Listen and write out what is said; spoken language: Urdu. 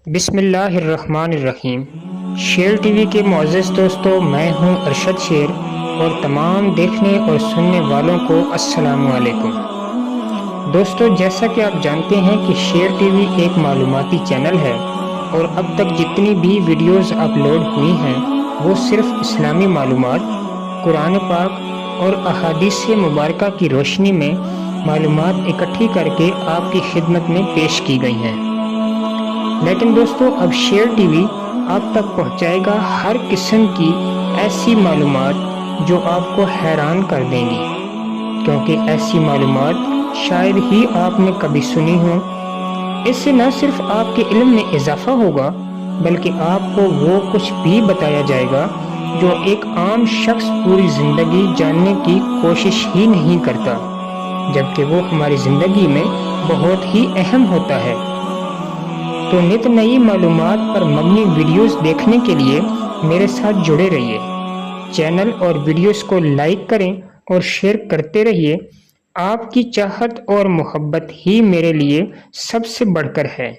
بسم اللہ الرحمن الرحیم۔ شیر ٹی وی کے معزز دوستو، میں ہوں ارشد شیر اور تمام دیکھنے اور سننے والوں کو السلام علیکم۔ دوستو، جیسا کہ آپ جانتے ہیں کہ شیر ٹی وی ایک معلوماتی چینل ہے اور اب تک جتنی بھی ویڈیوز اپلوڈ ہوئی ہیں وہ صرف اسلامی معلومات، قرآن پاک اور احادیث مبارکہ کی روشنی میں معلومات اکٹھی کر کے آپ کی خدمت میں پیش کی گئی ہیں۔ لیکن دوستو، اب شیر ٹی وی آپ تک پہنچائے گا ہر قسم کی ایسی معلومات جو آپ کو حیران کر دیں گی، کیونکہ ایسی معلومات شاید ہی آپ نے کبھی سنی ہوں۔ اس سے نہ صرف آپ کے علم میں اضافہ ہوگا بلکہ آپ کو وہ کچھ بھی بتایا جائے گا جو ایک عام شخص پوری زندگی جاننے کی کوشش ہی نہیں کرتا، جبکہ وہ ہماری زندگی میں بہت ہی اہم ہوتا ہے۔ تو نت نئی معلومات پر مبنی ویڈیوز دیکھنے کے لیے میرے ساتھ جڑے رہیے۔ چینل اور ویڈیوز کو لائک کریں اور شیئر کرتے رہیے۔ آپ کی چاہت اور محبت ہی میرے لیے سب سے بڑھ کر ہے۔